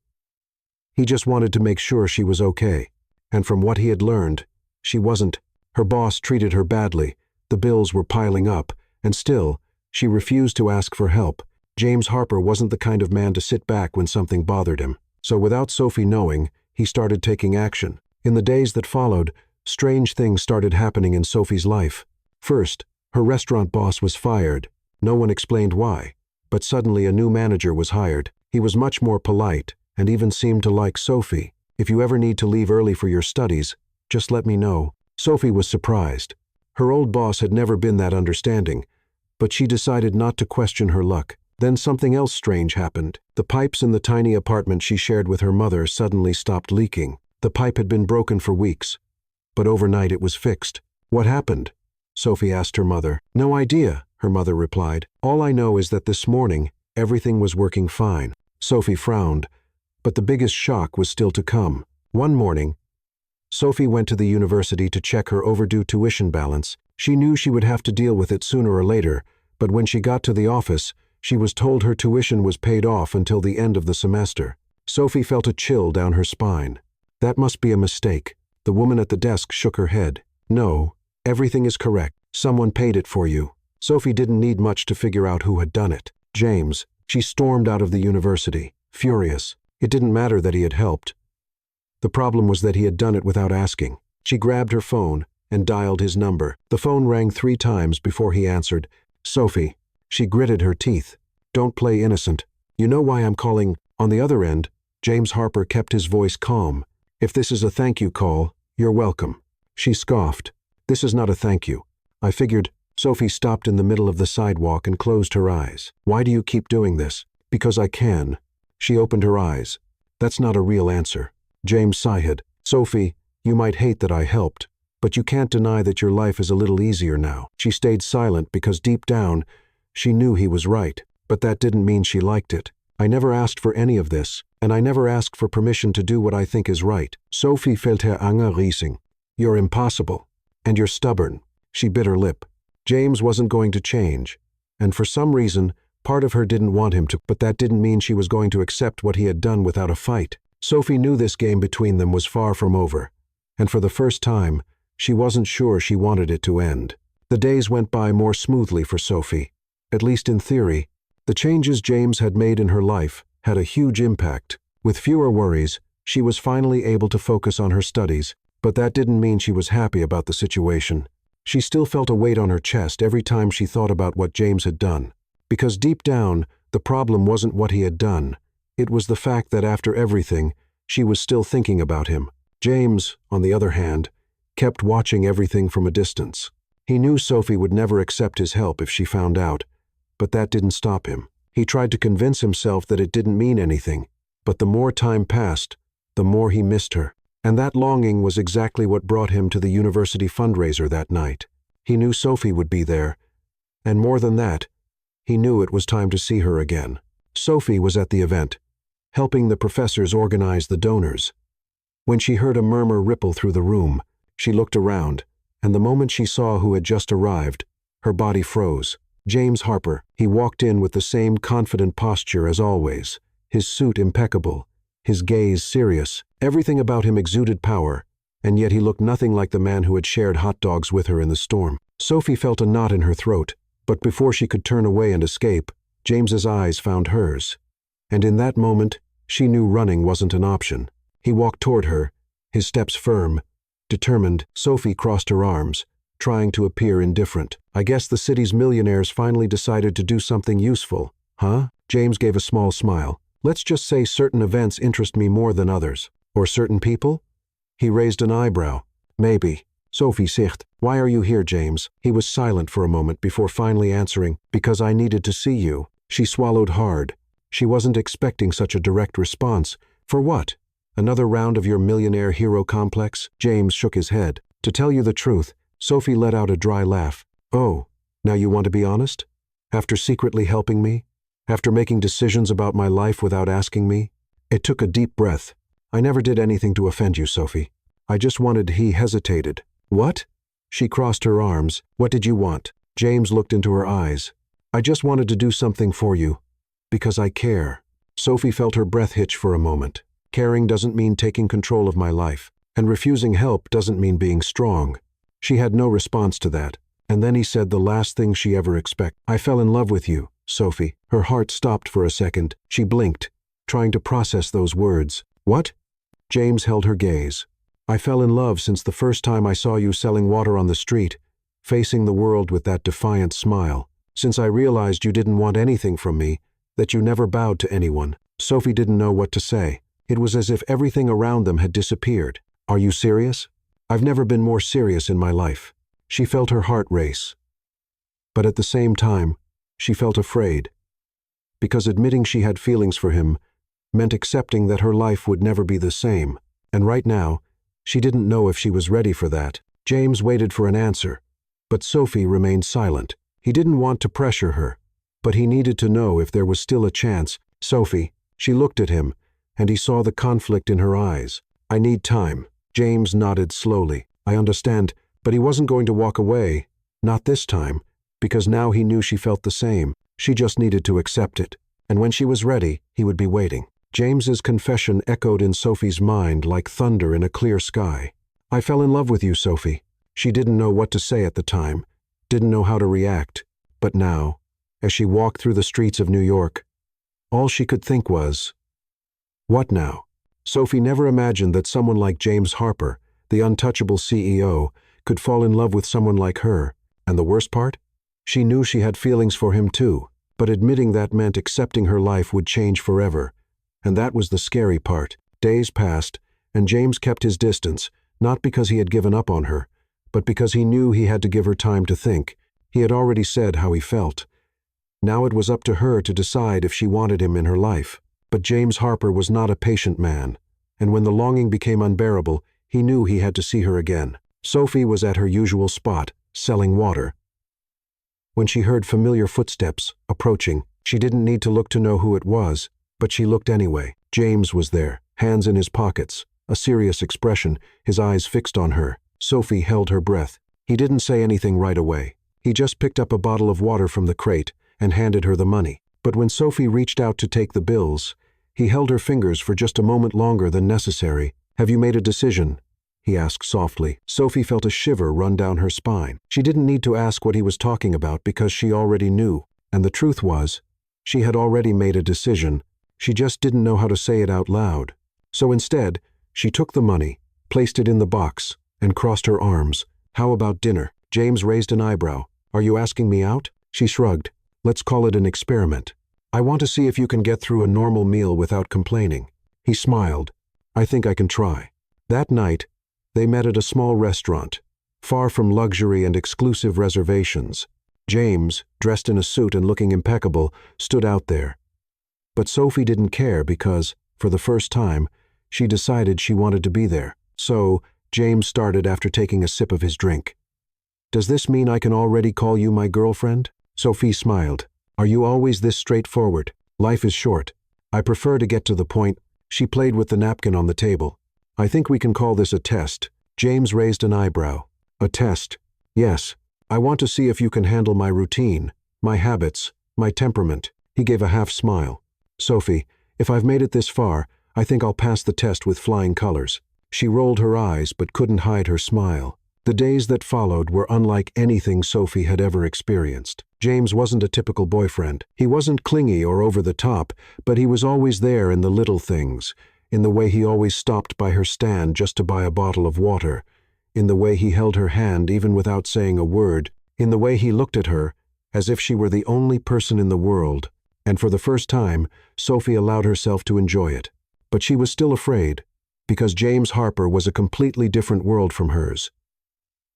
He just wanted to make sure she was okay. And from what he had learned, she wasn't. Her boss treated her badly. The bills were piling up, and still, she refused to ask for help. James Harper wasn't the kind of man to sit back when something bothered him. So without Sophie knowing, he started taking action. In the days that followed, strange things started happening in Sophie's life. First, her restaurant boss was fired. No one explained why. But suddenly a new manager was hired. He was much more polite, and even seemed to like Sophie. If you ever need to leave early for your studies, just let me know. Sophie was surprised. Her old boss had never been that understanding, but she decided not to question her luck. Then something else strange happened. The pipes in the tiny apartment she shared with her mother suddenly stopped leaking. The pipe had been broken for weeks, but overnight it was fixed. What happened? Sophie asked her mother. No idea, her mother replied. All I know is that this morning, everything was working fine. Sophie frowned, but the biggest shock was still to come. One morning, Sophie went to the university to check her overdue tuition balance. She knew she would have to deal with it sooner or later, but when she got to the office, she was told her tuition was paid off until the end of the semester. Sophie felt a chill down her spine. That must be a mistake. The woman at the desk shook her head. No, everything is correct. Someone paid it for you. Sophie didn't need much to figure out who had done it. James. She stormed out of the university, furious. It didn't matter that he had helped. The problem was that he had done it without asking. She grabbed her phone and dialed his number. The phone rang 3 times before he answered. Sophie. She gritted her teeth. Don't play innocent. You know why I'm calling. On the other end, James Harper kept his voice calm. If this is a thank you call, you're welcome. She scoffed. This is not a thank you. I figured. Sophie stopped in the middle of the sidewalk and closed her eyes. Why do you keep doing this? Because I can. She opened her eyes. That's not a real answer. James sighed. Sophie, you might hate that I helped, but you can't deny that your life is a little easier now. She stayed silent because deep down, she knew he was right, but that didn't mean she liked it. I never asked for any of this, and I never asked for permission to do what I think is right. Sophie felt her Anger rising. You're impossible. And you're stubborn." She bit her lip. James wasn't going to change. And for some reason, part of her didn't want him to, but that didn't mean she was going to accept what he had done without a fight. Sophie knew this game between them was far from over. And for the first time, she wasn't sure she wanted it to end. The days went by more smoothly for Sophie. At least in theory. The changes James had made in her life had a huge impact. With fewer worries, she was finally able to focus on her studies, but that didn't mean she was happy about the situation. She still felt a weight on her chest every time she thought about what James had done. Because deep down, the problem wasn't what he had done. It was the fact that after everything, she was still thinking about him. James, on the other hand, kept watching everything from a distance. He knew Sophie would never accept his help if she found out, but that didn't stop him. He tried to convince himself that it didn't mean anything, but the more time passed, the more he missed her. And that longing was exactly what brought him to the university fundraiser that night. He knew Sophie would be there, and more than that, he knew it was time to see her again. Sophie was at the event, helping the professors organize the donors. When she heard a murmur ripple through the room, she looked around, and the moment she saw who had just arrived, her body froze. James Harper. He walked in with the same confident posture as always, his suit impeccable, his gaze serious. Everything about him exuded power, and yet he looked nothing like the man who had shared hot dogs with her in the storm. Sophie felt a knot in her throat, but before she could turn away and escape, James's eyes found hers. And in that moment, she knew running wasn't an option. He walked toward her, his steps firm, determined. Sophie crossed her arms, trying to appear indifferent. "I guess the city's millionaires finally decided to do something useful, huh?" James gave a small smile. "Let's just say certain events interest me more than others. Or certain people?" He raised an eyebrow. "Maybe." Sophie sighed. "Why are you here, James?" He was silent for a moment before finally answering, "Because I needed to see you." She swallowed hard. She wasn't expecting such a direct response. "For what? Another round of your millionaire hero complex?" James shook his head. "To tell you the truth," Sophie let out a dry laugh. "Oh, now you want to be honest? After secretly helping me? After making decisions about my life without asking me?" It took a deep breath. "I never did anything to offend you, Sophie. I just wanted—" He hesitated. "What?" She crossed her arms. "What did you want?" James looked into her eyes. "I just wanted to do something for you. Because I care." Sophie felt her breath hitch for a moment. Caring doesn't mean taking control of my life, and refusing help doesn't mean being strong. She had no response to that. And then he said the last thing she ever expected. "I fell in love with you, Sophie." Her heart stopped for a second. She blinked, trying to process those words. "What?" James held her gaze. "I fell in love since the first time I saw you selling water on the street, facing the world with that defiant smile. Since I realized you didn't want anything from me, that you never bowed to anyone." Sophie didn't know what to say. It was as if everything around them had disappeared. "Are you serious?" "I've never been more serious in my life." She felt her heart race. But at the same time, she felt afraid. Because admitting she had feelings for him meant accepting that her life would never be the same. And right now, she didn't know if she was ready for that. James waited for an answer, but Sophie remained silent. He didn't want to pressure her, but he needed to know if there was still a chance. "Sophie," she looked at him, and he saw the conflict in her eyes. "I need time." James nodded slowly. "I understand," but he wasn't going to walk away. Not this time, because now he knew she felt the same. She just needed to accept it. And when she was ready, he would be waiting. James's confession echoed in Sophie's mind like thunder in a clear sky. "I fell in love with you, Sophie." She didn't know what to say at the time, didn't know how to react. But now, as she walked through the streets of New York, all she could think was, what now? Sophie never imagined that someone like James Harper, the untouchable CEO, could fall in love with someone like her. And the worst part? She knew she had feelings for him too, but admitting that meant accepting her life would change forever. And that was the scary part. Days passed, and James kept his distance, not because he had given up on her, but because he knew he had to give her time to think. He had already said how he felt. Now it was up to her to decide if she wanted him in her life. But James Harper was not a patient man, and when the longing became unbearable, he knew he had to see her again. Sophie was at her usual spot, selling water. When she heard familiar footsteps approaching, she didn't need to look to know who it was, but she looked anyway. James was there, hands in his pockets, a serious expression, his eyes fixed on her. Sophie held her breath. He didn't say anything right away. He just picked up a bottle of water from the crate and handed her the money. But when Sophie reached out to take the bills, he held her fingers for just a moment longer than necessary. "Have you made a decision?" he asked softly. Sophie felt a shiver run down her spine. She didn't need to ask what he was talking about because she already knew. And the truth was, she had already made a decision. She just didn't know how to say it out loud. So instead, she took the money, placed it in the box, and crossed her arms. "How about dinner?" James raised an eyebrow. "Are you asking me out?" She shrugged. "Let's call it an experiment. I want to see if you can get through a normal meal without complaining." He smiled. "I think I can try." That night, they met at a small restaurant, far from luxury and exclusive reservations. James, dressed in a suit and looking impeccable, stood out there. But Sophie didn't care because, for the first time, she decided she wanted to be there. So, James started after taking a sip of his drink. "Does this mean I can already call you my girlfriend?" Sophie smiled. "Are you always this straightforward? Life is short. I prefer to get to the point." She played with the napkin on the table. "I think we can call this a test." James raised an eyebrow. "A test?" "Yes. I want to see if you can handle my routine, my habits, my temperament." He gave a half smile. "Sophie, if I've made it this far, I think I'll pass the test with flying colors." She rolled her eyes but couldn't hide her smile. The days that followed were unlike anything Sophie had ever experienced. James wasn't a typical boyfriend. He wasn't clingy or over the top, but he was always there in the little things, in the way he always stopped by her stand just to buy a bottle of water, in the way he held her hand even without saying a word, in the way he looked at her as if she were the only person in the world. And for the first time, Sophie allowed herself to enjoy it. But she was still afraid, because James Harper was a completely different world from hers.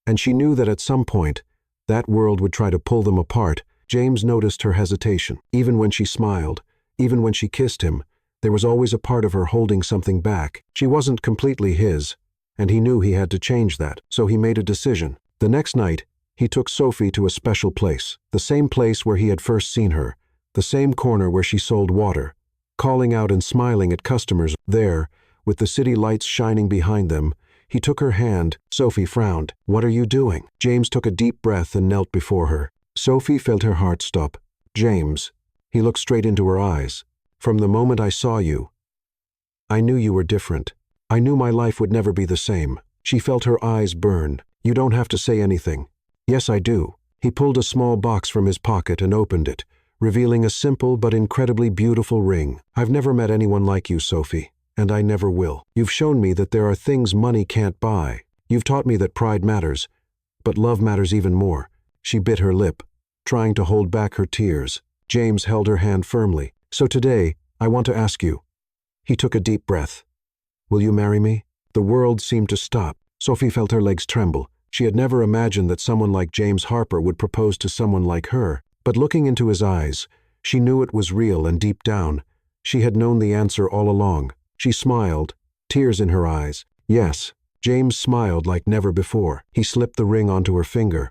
And she knew that at some point, that world would try to pull them apart. James noticed her hesitation. Even when she smiled, even when she kissed him, there was always a part of her holding something back. She wasn't completely his, and he knew he had to change that, so he made a decision. The next night, he took Sophie to a special place, the same place where he had first seen her, the same corner where she sold water, calling out and smiling at customers. There, with the city lights shining behind them, he took her hand. Sophie frowned. "What are you doing?" James took a deep breath and knelt before her. Sophie felt her heart stop. "James," he looked straight into her eyes, "from the moment I saw you, I knew you were different. I knew my life would never be the same." She felt her eyes burn. "You don't have to say anything." "Yes, I do." He pulled a small box from his pocket and opened it, revealing a simple but incredibly beautiful ring. "I've never met anyone like you, Sophie, and I never will. You've shown me that there are things money can't buy. You've taught me that pride matters, but love matters even more." She bit her lip, trying to hold back her tears. James held her hand firmly. "So today, I want to ask you." He took a deep breath. "Will you marry me?" The world seemed to stop. Sophie felt her legs tremble. She had never imagined that someone like James Harper would propose to someone like her. But looking into his eyes, she knew it was real, and deep down, she had known the answer all along. She smiled, tears in her eyes. "Yes." James smiled like never before. He slipped the ring onto her finger,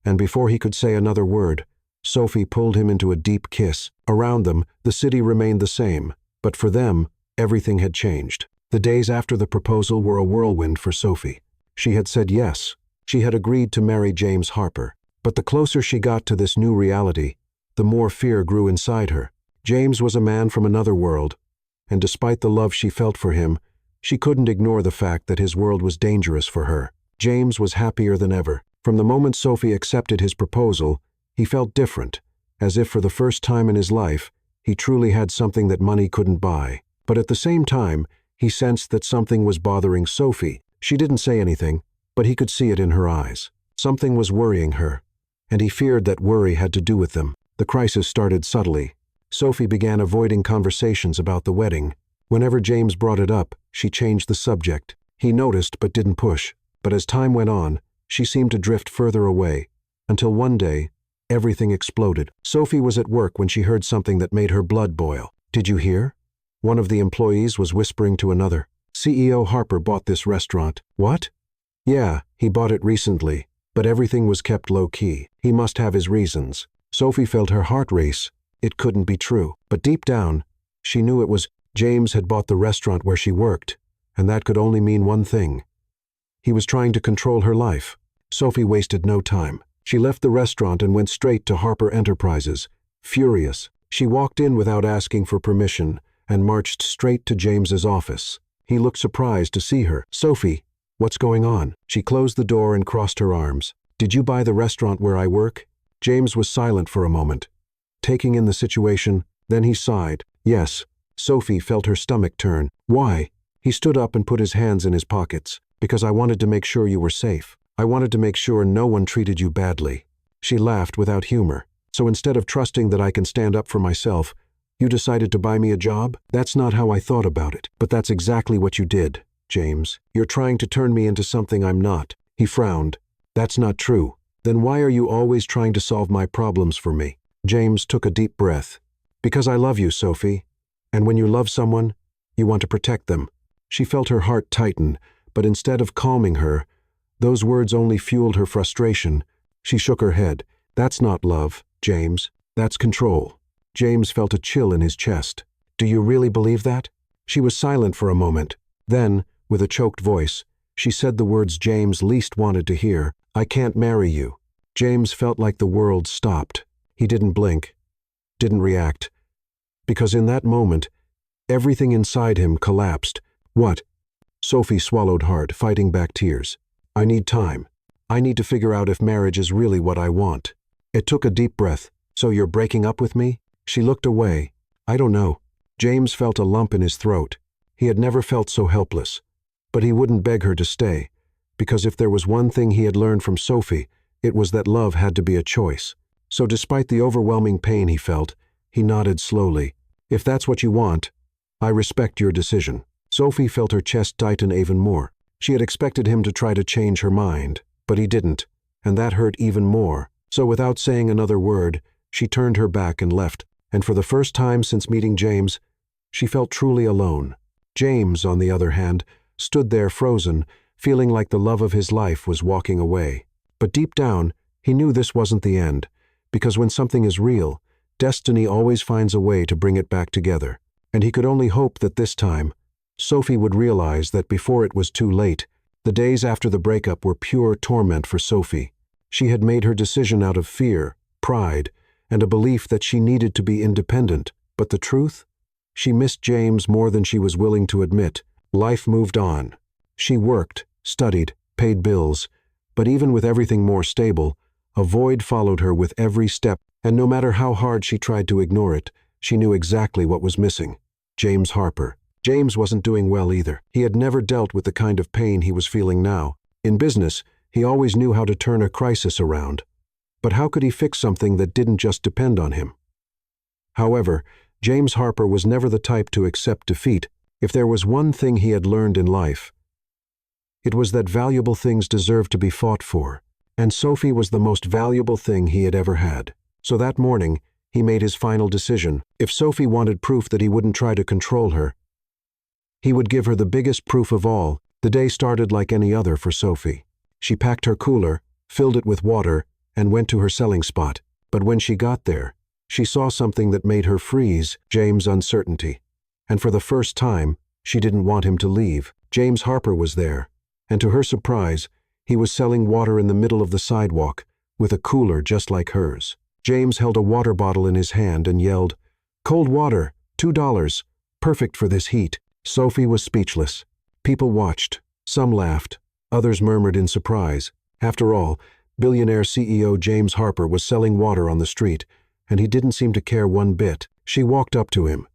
and before he could say another word, Sophie pulled him into a deep kiss. Around them, the city remained the same, but for them, everything had changed. The days after the proposal were a whirlwind for Sophie. She had said yes. She had agreed to marry James Harper. But the closer she got to this new reality, the more fear grew inside her. James was a man from another world, and despite the love she felt for him, she couldn't ignore the fact that his world was dangerous for her. James was happier than ever. From the moment Sophie accepted his proposal, he felt different, as if for the first time in his life, he truly had something that money couldn't buy. But at the same time, he sensed that something was bothering Sophie. She didn't say anything, but he could see it in her eyes. Something was worrying her, and he feared that worry had to do with them. The crisis started subtly. Sophie began avoiding conversations about the wedding. Whenever James brought it up, she changed the subject. He noticed but didn't push. But as time went on, she seemed to drift further away, until one day, everything exploded. Sophie was at work when she heard something that made her blood boil. "Did you hear?" One of the employees was whispering to another. "CEO Harper bought this restaurant." "What?" "Yeah, he bought it recently, but everything was kept low-key. He must have his reasons." Sophie felt her heart race. It couldn't be true. But deep down, she knew it was. James had bought the restaurant where she worked, and that could only mean one thing. He was trying to control her life. Sophie wasted no time. She left the restaurant and went straight to Harper Enterprises. Furious, she walked in without asking for permission and marched straight to James's office. He looked surprised to see her. "Sophie, what's going on?" She closed the door and crossed her arms. "Did you buy the restaurant where I work?" James was silent for a moment, taking in the situation. Then he sighed. "Yes." Sophie felt her stomach turn. "Why?" He stood up and put his hands in his pockets. "Because I wanted to make sure you were safe. I wanted to make sure no one treated you badly." She laughed without humor. "So instead of trusting that I can stand up for myself, you decided to buy me a job? That's not how I thought about it. But that's exactly what you did, James. You're trying to turn me into something I'm not." He frowned. "That's not true. Then why are you always trying to solve my problems for me?" James took a deep breath. "Because I love you, Sophie. And when you love someone, you want to protect them." She felt her heart tighten, but instead of calming her, those words only fueled her frustration. She shook her head. "That's not love, James. That's control." James felt a chill in his chest. "Do you really believe that?" She was silent for a moment. Then, with a choked voice, she said the words James least wanted to hear. "I can't marry you." James felt like the world stopped. He didn't blink, didn't react, because in that moment, everything inside him collapsed. "What?" Sophie swallowed hard, fighting back tears. "I need time. I need to figure out if marriage is really what I want." It took a deep breath. "So you're breaking up with me?" She looked away. "I don't know." James felt a lump in his throat. He had never felt so helpless. But he wouldn't beg her to stay, because if there was one thing he had learned from Sophie, it was that love had to be a choice. So despite the overwhelming pain he felt, he nodded slowly. "If that's what you want, I respect your decision." Sophie felt her chest tighten even more. She had expected him to try to change her mind, but he didn't, and that hurt even more. So without saying another word, she turned her back and left. And for the first time since meeting James, she felt truly alone. James, on the other hand, stood there frozen, feeling like the love of his life was walking away. But deep down, he knew this wasn't the end, because when something is real, destiny always finds a way to bring it back together. And he could only hope that this time, Sophie would realize that before it was too late. The days after the breakup were pure torment for Sophie. She had made her decision out of fear, pride, and a belief that she needed to be independent. But the truth? She missed James more than she was willing to admit. Life moved on. She worked, studied, paid bills, but even with everything more stable, a void followed her with every step, and no matter how hard she tried to ignore it, she knew exactly what was missing. James Harper. James wasn't doing well either. He had never dealt with the kind of pain he was feeling now. In business, he always knew how to turn a crisis around. But how could he fix something that didn't just depend on him? However, James Harper was never the type to accept defeat. If there was one thing he had learned in life, it was that valuable things deserved to be fought for, and Sophie was the most valuable thing he had ever had. So that morning, he made his final decision. If Sophie wanted proof that he wouldn't try to control her, he would give her the biggest proof of all. The day started like any other for Sophie. She packed her cooler, filled it with water, and went to her selling spot. But when she got there, she saw something that made her freeze: James' uncertainty. And for the first time, she didn't want him to leave. James Harper was there, and to her surprise, he was selling water in the middle of the sidewalk, with a cooler just like hers. James held a water bottle in his hand and yelled, "Cold water, $2, perfect for this heat." Sophie was speechless. People watched. Some laughed. Others murmured in surprise. After all, billionaire CEO James Harper was selling water on the street, and he didn't seem to care one bit. She walked up to him,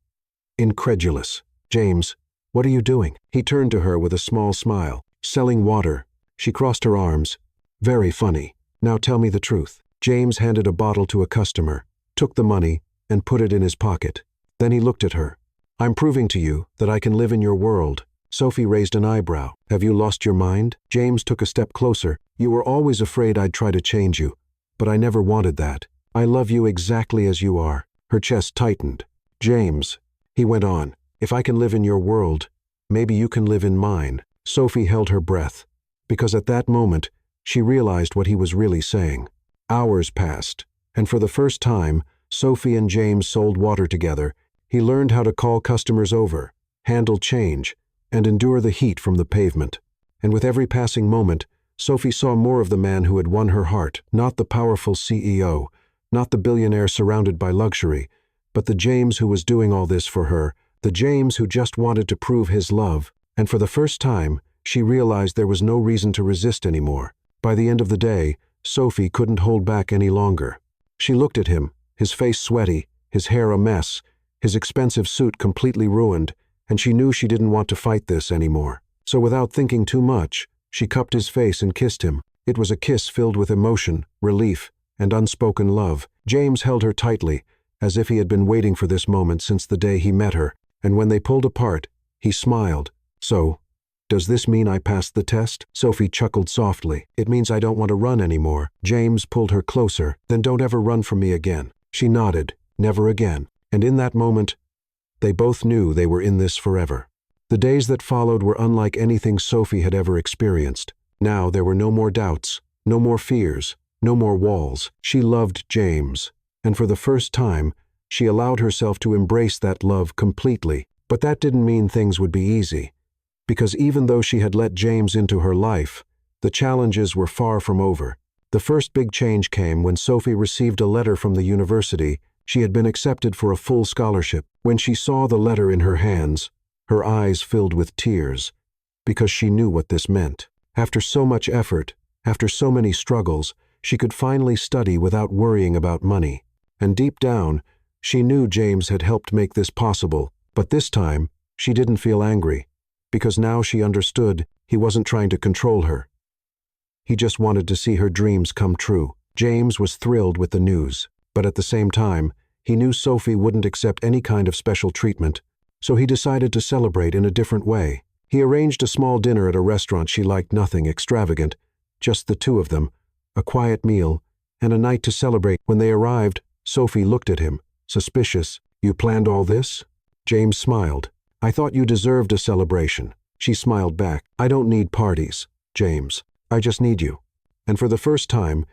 incredulous. "James, what are you doing?" He turned to her with a small smile. "Selling water." She crossed her arms. "Very funny. Now tell me the truth." James handed a bottle to a customer, took the money, and put it in his pocket. Then he looked at her. "I'm proving to you that I can live in your world." Sophie raised an eyebrow. "Have you lost your mind?" James took a step closer. "You were always afraid I'd try to change you, but I never wanted that. I love you exactly as you are." Her chest tightened. "James," he went on, "if I can live in your world, maybe you can live in mine." Sophie held her breath, because at that moment, she realized what he was really saying. Hours passed, and for the first time, Sophie and James sold water together. He learned how to call customers over, handle change, and endure the heat from the pavement. And with every passing moment, Sophie saw more of the man who had won her heart, not the powerful CEO, not the billionaire surrounded by luxury, but the James who was doing all this for her, the James who just wanted to prove his love. And for the first time, she realized there was no reason to resist anymore. By the end of the day, Sophie couldn't hold back any longer. She looked at him, his face sweaty, his hair a mess, his expensive suit completely ruined, and she knew she didn't want to fight this anymore. So without thinking too much, she cupped his face and kissed him. It was a kiss filled with emotion, relief, and unspoken love. James held her tightly, as if he had been waiting for this moment since the day he met her, and when they pulled apart, he smiled. So, does this mean I passed the test? Sophie chuckled softly. It means I don't want to run anymore. James pulled her closer. Then don't ever run from me again. She nodded. Never again. And in that moment, they both knew they were in this forever. The days that followed were unlike anything Sophie had ever experienced. Now there were no more doubts, no more fears, no more walls. She loved James, and for the first time, she allowed herself to embrace that love completely. But that didn't mean things would be easy, because even though she had let James into her life, the challenges were far from over. The first big change came when Sophie received a letter from the university. She had been accepted for a full scholarship. When she saw the letter in her hands, her eyes filled with tears, because she knew what this meant. After so much effort, after so many struggles, she could finally study without worrying about money. And deep down, she knew James had helped make this possible. But this time, she didn't feel angry, because now she understood he wasn't trying to control her. He just wanted to see her dreams come true. James was thrilled with the news, but at the same time, he knew Sophie wouldn't accept any kind of special treatment, so he decided to celebrate in a different way. He arranged a small dinner at a restaurant she liked, nothing extravagant, just the two of them, a quiet meal, and a night to celebrate. When they arrived, Sophie looked at him, suspicious. You planned all this? James smiled. I thought you deserved a celebration. She smiled back. I don't need parties, James. I just need you. And for the first time,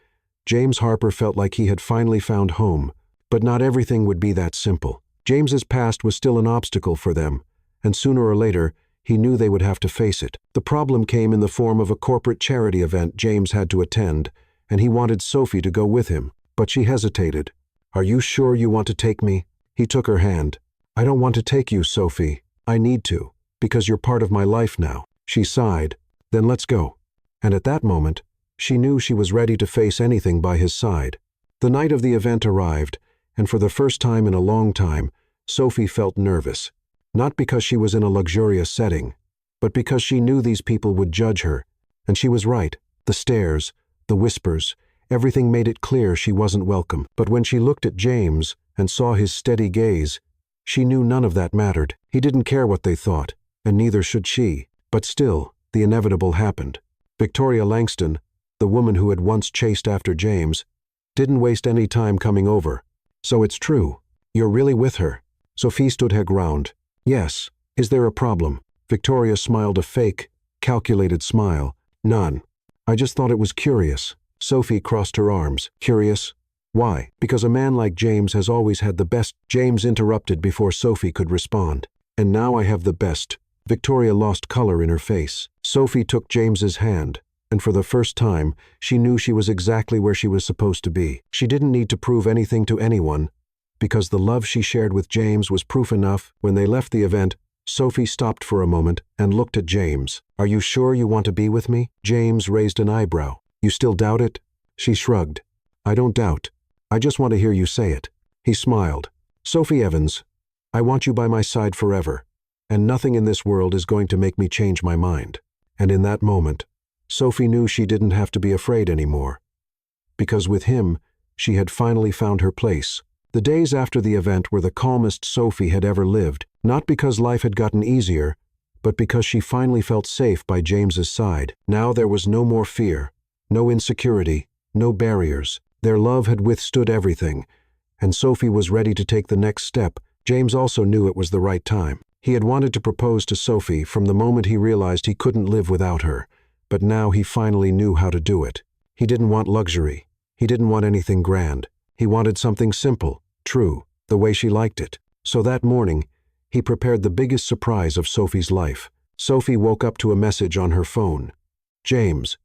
James Harper felt like he had finally found home. But not everything would be that simple. James's past was still an obstacle for them, and sooner or later, he knew they would have to face it. The problem came in the form of a corporate charity event James had to attend, and he wanted Sophie to go with him. But she hesitated. Are you sure you want to take me? He took her hand. I don't want to take you, Sophie. I need to, because you're part of my life now. She sighed. Then let's go. And at that moment, she knew she was ready to face anything by his side. The night of the event arrived, and for the first time in a long time, Sophie felt nervous. Not because she was in a luxurious setting, but because she knew these people would judge her. And she was right. The stares, the whispers, everything made it clear she wasn't welcome. But when she looked at James and saw his steady gaze, she knew none of that mattered. He didn't care what they thought, and neither should she. But still, the inevitable happened. Victoria Langston, the woman who had once chased after James, didn't waste any time coming over. So it's true. You're really with her? Sophie stood her ground. Yes. Is there a problem? Victoria smiled a fake, calculated smile. None. I just thought it was curious. Sophie crossed her arms. Curious? Why? Because a man like James has always had the best. James interrupted before Sophie could respond. And now I have the best. Victoria lost color in her face. Sophie took James's hand, and for the first time, she knew she was exactly where she was supposed to be. She didn't need to prove anything to anyone, because the love she shared with James was proof enough. When they left the event, Sophie stopped for a moment and looked at James. Are you sure you want to be with me? James raised an eyebrow. You still doubt it? She shrugged. I don't doubt. I just want to hear you say it. He smiled. Sophie Evans, I want you by my side forever, and nothing in this world is going to make me change my mind. And in that moment, Sophie knew she didn't have to be afraid anymore, because with him, she had finally found her place. The days after the event were the calmest Sophie had ever lived, not because life had gotten easier, but because she finally felt safe by James's side. Now there was no more fear, no insecurity, no barriers. Their love had withstood everything, and Sophie was ready to take the next step. James also knew it was the right time. He had wanted to propose to Sophie from the moment he realized he couldn't live without her, but now he finally knew how to do it. He didn't want luxury. He didn't want anything grand. He wanted something simple, true, the way she liked it. So that morning, he prepared the biggest surprise of Sophie's life. Sophie woke up to a message on her phone. James,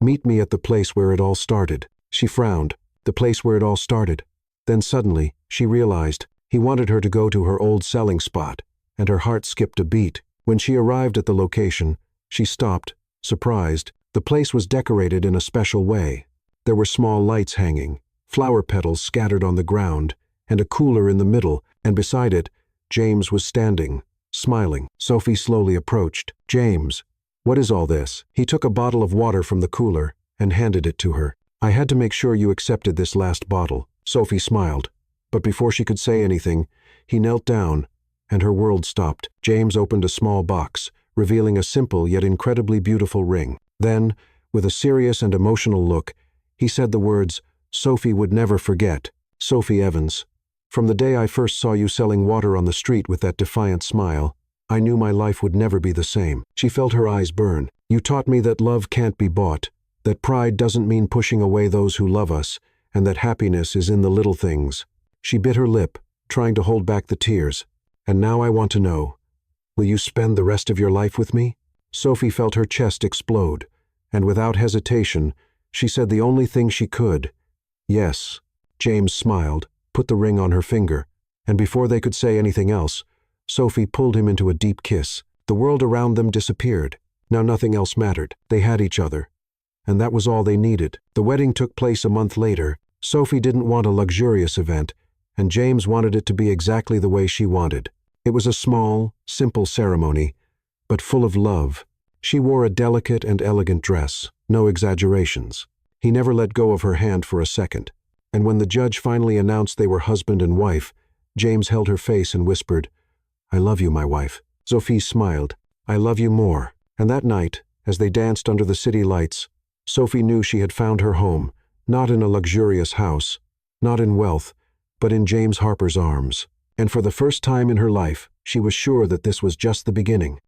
meet me at the place where it all started. She frowned. The place where it all started. Then suddenly, she realized he wanted her to go to her old selling spot, and her heart skipped a beat. When she arrived at the location, she stopped, surprised. The place was decorated in a special way. There were small lights hanging, flower petals scattered on the ground, and a cooler in the middle, and beside it, James was standing, smiling. Sophie slowly approached. "James, what is all this?" He took a bottle of water from the cooler and handed it to her. "I had to make sure you accepted this last bottle." Sophie smiled, but before she could say anything, he knelt down, and her world stopped. James opened a small box, revealing a simple yet incredibly beautiful ring. Then, with a serious and emotional look, he said the words Sophie would never forget. "Sophie Evans, from the day I first saw you selling water on the street with that defiant smile, I knew my life would never be the same." She felt her eyes burn. "You taught me that love can't be bought, that pride doesn't mean pushing away those who love us, and that happiness is in the little things." She bit her lip, trying to hold back the tears. "And now I want to know, will you spend the rest of your life with me?" Sophie felt her chest explode, and without hesitation, she said the only thing she could, "Yes." James smiled, put the ring on her finger, and before they could say anything else, Sophie pulled him into a deep kiss. The world around them disappeared. Now nothing else mattered. They had each other, and that was all they needed. The wedding took place a month later. Sophie didn't want a luxurious event, and James wanted it to be exactly the way she wanted. It was a small, simple ceremony, but full of love. She wore a delicate and elegant dress, no exaggerations. He never let go of her hand for a second, and when the judge finally announced they were husband and wife, James held her face and whispered, "I love you, my wife." Sophie smiled, "I love you more." And that night, as they danced under the city lights, Sophie knew she had found her home, not in a luxurious house, not in wealth, but in James Harper's arms. And for the first time in her life, she was sure that this was just the beginning.